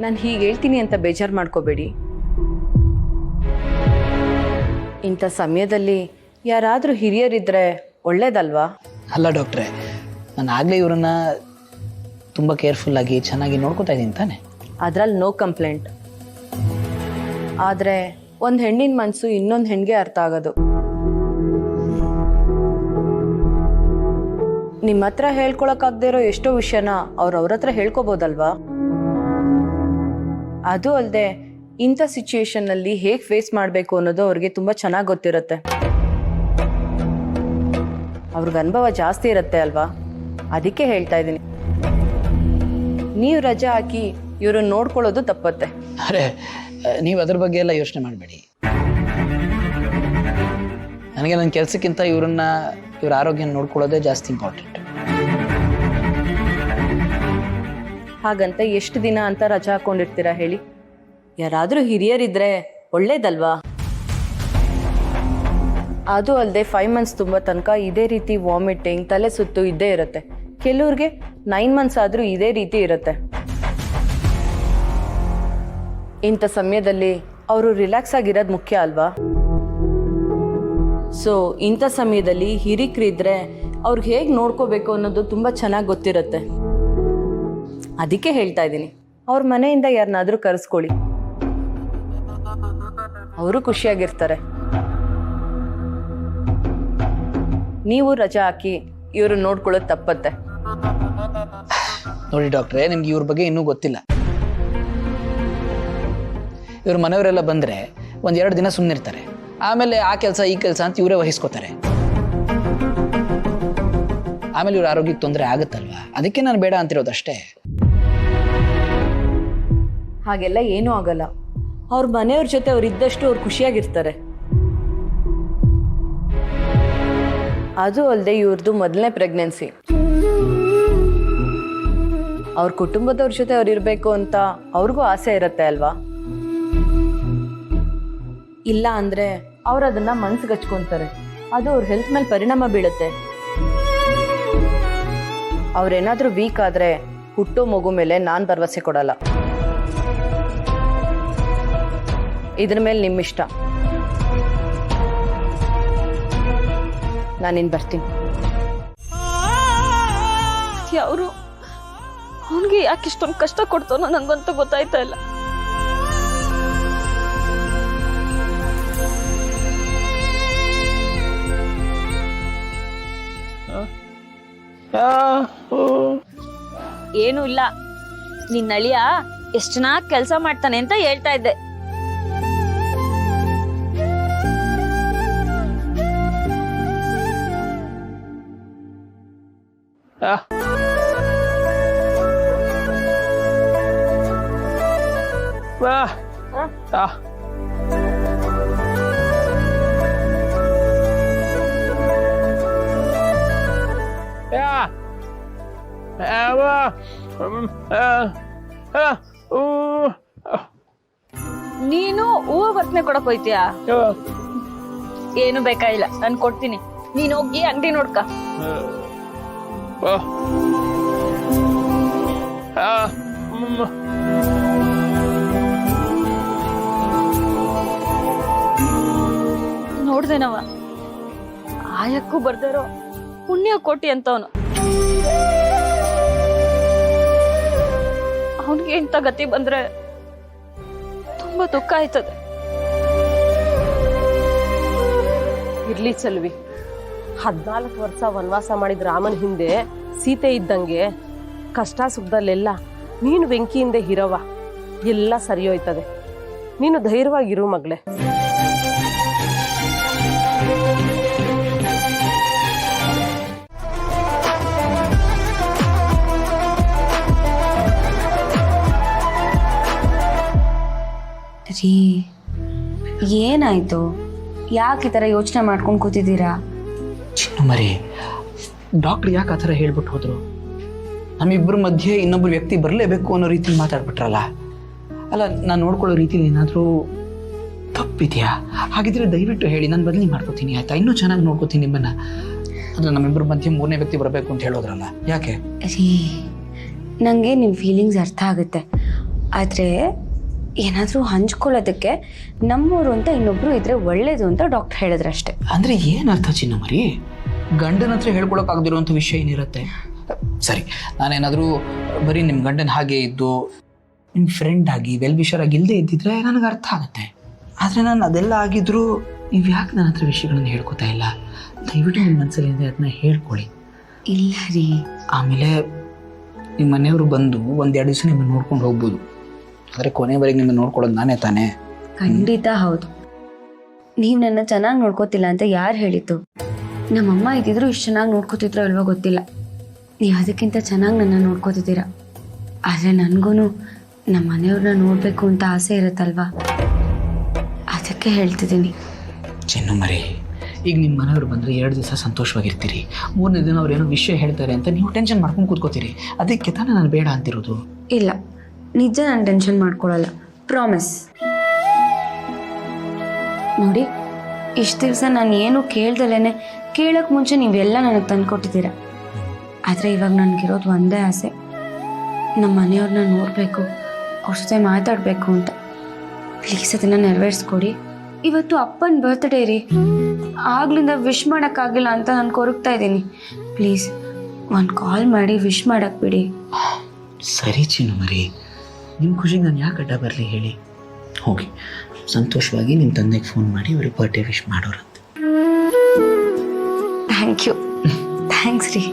ನಾನು ಹೀಗೆ ಹೇಳ್ತೀನಿ ಅಂತ ಬೇಜಾರು ಮಾಡ್ಕೋಬೇಡಿ. ಇಂಥ ಸಮಯದಲ್ಲಿ ಯಾರಾದರೂ ಹಿರಿಯರಿದ್ರೆ ಒಳ್ಳೇದಲ್ವಾ? ಅಲ್ಲ ಡಾಕ್ಟ್ರೆ, ನಾನು ಆಗಲೇ ಇವ್ರನ್ನ ತುಂಬ ಕೇರ್ಫುಲ್ಲಾಗಿ ಚೆನ್ನಾಗಿ ನೋಡ್ಕೋತಾ ಇದ್ದೀನಿ ತಾನೆ. ಅದರಲ್ಲಿ ನೋ ಕಂಪ್ಲೇಂಟ್. ಆದರೆ ಒಂದು ಹೆಣ್ಣಿನ ಮನಸ್ಸು ಇನ್ನೊಂದು ಹೆಣ್ಣಿಗೆ ಅರ್ಥ ಆಗೋದು. ನಿಮ್ಮ ಹತ್ರ ಹೇಳ್ಕೊಳಕ್ಕಾಗದೇ ಇರೋ ಎಷ್ಟೋ ವಿಷಯನ ಅವ್ರ ಹತ್ರ ಹೇಳ್ಕೊಬೋದಲ್ವಾ? ಅದು ಅಲ್ಲದೆ ಇಂಥ ಸಿಚುಯೇಷನ್ನಲ್ಲಿ ಹೇಗೆ ಫೇಸ್ ಮಾಡಬೇಕು ಅನ್ನೋದು ಅವ್ರಿಗೆ ತುಂಬ ಚೆನ್ನಾಗಿ ಗೊತ್ತಿರುತ್ತೆ. ಅವ್ರಿಗೆ ಅನುಭವ ಜಾಸ್ತಿ ಇರುತ್ತೆ ಅಲ್ವಾ? ಅದಕ್ಕೆ ಹೇಳ್ತಾ ಇದ್ದೀನಿ, ನೀವು ರಜೆ ಹಾಕಿ ಇವ್ರನ್ನ ನೋಡ್ಕೊಳ್ಳೋದು ತಪ್ಪತ್ತೆ. ಅರೆ, ನೀವು ಅದ್ರ ಬಗ್ಗೆ ಎಲ್ಲ ಯೋಚನೆ ಮಾಡಬೇಡಿ. ನನಗೆ ನನ್ನ ಕೆಲಸಕ್ಕಿಂತ ಇವ್ರ ಆರೋಗ್ಯ ನೋಡ್ಕೊಳ್ಳೋದೇ ಜಾಸ್ತಿ ಇಂಪಾರ್ಟೆಂಟ್. ಹಾಗಂತ ಎಷ್ಟು ದಿನ ಅಂತ ರಜಾ ಹಾಕೊಂಡಿರ್ತೀರಾ ಹೇಳಿ? ಯಾರಾದರೂ ಹಿರಿಯರಿದ್ರೆ ಒಳ್ಳೇದಲ್ವಾ? ಅದು ಅಲ್ಲದೆ 5 months ತುಂಬ ತನಕ ಇದೇ ರೀತಿ ವಾಮಿಟಿಂಗ್, ತಲೆ ಸುತ್ತು ಇದ್ದೇ ಇರುತ್ತೆ. ಕೆಲವ್ರಿಗೆ 9 months ಆದರೂ ಇದೇ ರೀತಿ ಇರುತ್ತೆ. ಇಂಥ ಸಮಯದಲ್ಲಿ ಅವರು ರಿಲ್ಯಾಕ್ಸ್ ಆಗಿರೋದು ಮುಖ್ಯ ಅಲ್ವಾ? ಸೊ ಇಂಥ ಸಮಯದಲ್ಲಿ ಹಿರಿಕರಿದ್ರೆ ಅವ್ರಿಗೆ ಹೇಗೆ ನೋಡ್ಕೋಬೇಕು ಅನ್ನೋದು ತುಂಬ ಚೆನ್ನಾಗಿ ಗೊತ್ತಿರುತ್ತೆ. ಅದಕ್ಕೆ ಹೇಳ್ತಾ ಇದ್ದೀನಿ, ಅವ್ರ ಮನೆಯಿಂದ ಯಾರನ್ನಾದ್ರೂ ಕರೆಸ್ಕೊಳ್ಳಿ, ಅವರು ಖುಷಿಯಾಗಿರ್ತಾರೆ. ನೀವು ರಜಾ ಹಾಕಿ ಇವರು ನೋಡ್ಕೊಳ್ಳೋದು ತಪ್ಪತ್ತೆ. ನೋಡಿ ಡಾಕ್ಟ್ರೆ, ನಿಮ್ಗೆ ಇವ್ರ ಬಗ್ಗೆ ಇನ್ನೂ ಗೊತ್ತಿಲ್ಲ. ಇವ್ರ ಮನೆಯವರೆಲ್ಲ ಬಂದರೆ 1-2 ದಿನ ಸುಮ್ಮನಿರ್ತಾರೆ. ಆಮೇಲೆ ಆ ಕೆಲಸ ಈ ಕೆಲಸ ಅಂತ ಇವರೇ ವಹಿಸ್ಕೋತಾರೆ. ಆಮೇಲೆ ಇವ್ರ ಆರೋಗ್ಯಕ್ಕೆ ತೊಂದರೆ ಆಗುತ್ತಲ್ವಾ? ಅದಕ್ಕೆ ನಾನು ಬೇಡ ಅಂತಿರೋದಷ್ಟೇ. ಹಾಗೆಲ್ಲ ಏನೂ ಆಗಲ್ಲ. ಅವ್ರ ಮನೆಯವ್ರ ಜೊತೆ ಅವ್ರು ಇದ್ದಷ್ಟು ಅವ್ರು ಖುಷಿಯಾಗಿರ್ತಾರೆ. ಅದು ಅಲ್ಲದೆ ಇವ್ರದ್ದು ಮೊದಲನೇ ಪ್ರೆಗ್ನೆನ್ಸಿ. ಅವ್ರ ಕುಟುಂಬದವ್ರ ಜೊತೆ ಅವ್ರು ಇರಬೇಕು ಅಂತ ಅವ್ರಿಗೂ ಆಸೆ ಇರುತ್ತೆ ಅಲ್ವಾ? ಇಲ್ಲ ಅಂದರೆ ಅವ್ರು ಅದನ್ನು ಮನ್ಸಿಗೆ ಹಚ್ಕೊತಾರೆ. ಅದು ಅವ್ರ ಹೆಲ್ತ್ ಮೇಲೆ ಪರಿಣಾಮ ಬೀಳುತ್ತೆ. ಅವ್ರೇನಾದರೂ ವೀಕ್ ಆದರೆ ಹುಟ್ಟೋ ಮಗು ಮೇಲೆ ನಾನು ಭರವಸೆ ಕೊಡಲ್ಲ. ಇದ್ರ ಮೇಲೆ ನಿಮ್ಮಿಷ್ಟ. ನಾನಿನ್ ಬರ್ತೀನಿ. ಅವರು ಅವನಿಗೆ ಯಾಕೆ ಇಷ್ಟೊಂದು ಕಷ್ಟ ಕೊಡ್ತಾನೋ ನಂಗಂತೂ ಗೊತ್ತಾಯ್ತಾ ಇಲ್ಲ. ಏನು ಇಲ್ಲ, ನಿನ್ನ ಅಳಿಯ ಎಷ್ಟು ಚೆನ್ನಾಗಿ ಕೆಲಸ ಮಾಡ್ತಾನೆ ಅಂತ ಹೇಳ್ತಾ ಇದ್ದೆ. ನೀನು ಹೂವು ಬರ್ತನೆ ಕೊಡಕ್ ಹೋಯ್ತೀಯಾ? ಏನು ಬೇಕಾಗಿಲ್ಲ, ನಾನು ಕೊಡ್ತೀನಿ. ನೀನ್ ಹೋಗಿ ಅಂಗಡಿ ನೋಡ್ಕ. ನೋಡ್ದೇನವ ಆಯಕ್ಕೂ ಬರ್ದಾರೋ ಪುಣ್ಯ ಕೋಟಿ ಅಂತವನು. ಅವನಿಗೆ ಇಂಥ ಗತಿ ಬಂದ್ರೆ ತುಂಬಾ ದುಃಖ ಆಯ್ತದೆ. ಇರ್ಲಿ ಚಲ್ವಿ, 14 ವರ್ಷ ವನವಾಸ ಮಾಡಿದ ರಾಮನ ಹಿಂದೆ ಸೀತೆ ಇದ್ದಂಗೆ ಕಷ್ಟ ಸುಖದಲ್ಲೆಲ್ಲ ನೀನು ಬೆಂಕಿಯಿಂದ ಇರವ, ಎಲ್ಲ ಸರಿ ಹೋಯ್ತದೆ. ನೀನು ಧೈರ್ಯವಾಗಿರು ಮಗಳೇ. ರೀ, ಏನಾಯ್ತು? ಯಾಕೆ ಈ ಥರ ಯೋಚನೆ ಮಾಡ್ಕೊಂಡು ಕೂತಿದ್ದೀರಾ? ಚಿನ್ನು ಮರಿ, ಡಾಕ್ಟರ್ ಯಾಕೆ ಆ ಥರ ಹೇಳ್ಬಿಟ್ಟು ಹೋದ್ರು? ನಮ್ಮಿಬ್ಬರ ಮಧ್ಯೆ ಇನ್ನೊಬ್ಬರು ವ್ಯಕ್ತಿ ಬರಲೇಬೇಕು ಅನ್ನೋ ರೀತಿಲಿ ಮಾತಾಡ್ಬಿಟ್ರಲ್ಲ. ಅಲ್ಲ, ನಾನು ನೋಡ್ಕೊಳ್ಳೋ ರೀತಿಲಿ ಏನಾದರೂ ತಪ್ಪಿದೆಯಾ? ಹಾಗಿದ್ರೆ ದಯವಿಟ್ಟು ಹೇಳಿ, ನಾನು ಬದಲಿ ಮಾಡ್ಕೋತೀನಿ, ಆಯ್ತಾ? ಇನ್ನೂ ಚೆನ್ನಾಗಿ ನೋಡ್ಕೋತೀನಿ ನಿಮ್ಮನ್ನ. ಅಂದರೆ ನಮ್ಮಿಬ್ಬರ ಮಧ್ಯೆ 3ನೇ ವ್ಯಕ್ತಿ ಬರಬೇಕು ಅಂತ ಹೇಳೋದ್ರಲ್ಲ, ಯಾಕೆ? ರೀ, ನನಗೆ ನಿಮ್ಮ ಫೀಲಿಂಗ್ಸ್ ಅರ್ಥ ಆಗುತ್ತೆ. ಆದರೆ ಏನಾದರೂ ಹಂಚ್ಕೊಳ್ಳೋದಕ್ಕೆ ನಮ್ಮವರು ಅಂತ ಇನ್ನೊಬ್ರು ಇದ್ರೆ ಒಳ್ಳೇದು ಅಂತ ಡಾಕ್ಟರ್ ಹೇಳಿದ್ರಷ್ಟೇ. ಅಂದರೆ ಏನರ್ಥ ಚಿನ್ನ ಮರಿ? ಗಂಡನ ಹತ್ರ ಹೇಳ್ಕೊಳಕ್ಕಾಗದಿರುವಂಥ ವಿಷಯ ಏನಿರುತ್ತೆ? ಸರಿ, ನಾನೇನಾದರೂ ಬರೀ ನಿಮ್ಮ ಗಂಡನ ಹಾಗೆ ಇದ್ದು ನಿಮ್ಮ ಫ್ರೆಂಡ್ ಆಗಿ ವೆಲ್ ವಿಷರ್ ಆಗಿ ಇಲ್ಲದೆ ಇದ್ದಿದ್ರೆ ನನಗೆ ಅರ್ಥ ಆಗುತ್ತೆ. ಆದರೆ ನಾನು ಅದೆಲ್ಲ ಆಗಿದ್ರೂ ನೀವು ಯಾಕೆ ನನ್ನ ಹತ್ರ ವಿಷಯಗಳನ್ನು ಹೇಳ್ಕೊತಾ ಇಲ್ಲ? ದಯವಿಟ್ಟು ನಿಮ್ಮ ಮನಸ್ಸಲ್ಲಿ ಅದನ್ನ ಹೇಳ್ಕೊಳ್ಳಿ. ಇಲ್ಲ ರೀ. ಆಮೇಲೆ ನಿಮ್ಮ ಮನೆಯವರು ಬಂದು ಒಂದೆರಡು ದಿವಸ ನಿಮ್ಮನ್ನು ನೋಡ್ಕೊಂಡು ಹೋಗ್ಬೋದು, ಆದರೆ ಕೊನೆವರೆಗೆ ನಿಮ್ಮನ್ನು ನೋಡ್ಕೊಳ್ಳೋದು ನಾನೇ ತಾನೇ? ಖಂಡಿತ ಹೌದು. ನೀವು ನನ್ನ ಚೆನ್ನಾಗಿ ನೋಡ್ಕೋತಿಲ್ಲ ಅಂತ ಯಾರು ಹೇಳಿದ್ದು? ನಮ್ಮಮ್ಮ ಇದ್ದಿದ್ರು ಇಷ್ಟು ಚೆನ್ನಾಗಿ ನೋಡ್ಕೋತಿದ್ರೋ ಇಲ್ವೋ ಗೊತ್ತಿಲ್ಲ. ನೀವು ಅದಕ್ಕಿಂತ ಚೆನ್ನಾಗಿ ನನ್ನ ನೋಡ್ಕೋತಿದ್ದೀರಾ. ಆದರೆ ನನಗೂ ನಮ್ಮ ಮನೆಯವ್ರನ್ನ ನೋಡಬೇಕು ಅಂತ ಆಸೆ ಇರುತ್ತಲ್ವಾ, ಅದಕ್ಕೆ ಹೇಳ್ತಿದ್ದೀನಿ. ಚಿನ್ನು ಮರಿ, ಈಗ ನಿಮ್ಮ ಮನೆಯವರು ಬಂದರೆ 2 ದಿವಸ ಸಂತೋಷವಾಗಿರ್ತೀರಿ, 3ನೇ ದಿನ ಅವ್ರು ಏನೋ ವಿಷಯ ಹೇಳ್ತಾರೆ ಅಂತ ನೀವು ಟೆನ್ಷನ್ ಮಾಡ್ಕೊಂಡು ಕೂತ್ಕೋತೀರಿ. ಅದಕ್ಕೆ ತಾನೇ ನಾನು ಬೇಡ ಅಂತಿರೋದು. ಇಲ್ಲ, ನಿಜ ನಾನು ಟೆನ್ಷನ್ ಮಾಡ್ಕೊಳ್ಳಲ್ಲ, ಪ್ರಾಮಿಸ್. ನೋಡಿ, ಇಷ್ಟು ದಿವಸ ನಾನು ಏನು ಕೇಳ್ದಲೇ ಕೇಳೋಕ್ಕೆ ಮುಂಚೆ ನೀವೆಲ್ಲ ನನಗೆ ತಂದು ಕೊಟ್ಟಿದ್ದೀರಾ. ಆದರೆ ಇವಾಗ ನನಗಿರೋದು ಒಂದೇ ಆಸೆ, ನಮ್ಮ ಮನೆಯವ್ರನ್ನ ನೋಡಬೇಕು, ಅವ್ರ ಜೊತೆ ಮಾತಾಡಬೇಕು ಅಂತ. ಪ್ಲೀಸ್ ಅದನ್ನು ನೆರವೇರಿಸ್ಕೊಡಿ. ಇವತ್ತು ಅಪ್ಪನ ಬರ್ತ್ಡೇ ರೀ, ಆಗ್ಲಿಂದ ವಿಶ್ ಮಾಡೋಕ್ಕಾಗಿಲ್ಲ ಅಂತ ನಾನು ಕೊರಗ್ತಾ ಇದ್ದೀನಿ. ಪ್ಲೀಸ್ ಒಂದು ಕಾಲ್ ಮಾಡಿ ವಿಶ್ ಮಾಡಕ್ಕೆ ಬಿಡಿ. ಸರಿ ಚಿನ್ನು ಮರಿ, ನಿಮ್ಮ ಖುಷಿಗೆ ನಾನು ಯಾಕೆ ಅಡ್ಡ ಬರಲಿ ಹೇಳಿ? ಹೋಗಿ ಸಂತೋಷವಾಗಿ ನಿಮ್ಮ ತಂದೆಗೆ ಫೋನ್ ಮಾಡಿ ಅವ್ರಿಗೆ ಬರ್ಡೇ ವಿಶ್ ಮಾಡೋರಂತೆ. Thank you. ಥ್ಯಾಂಕ್ಸ್ ರೀ.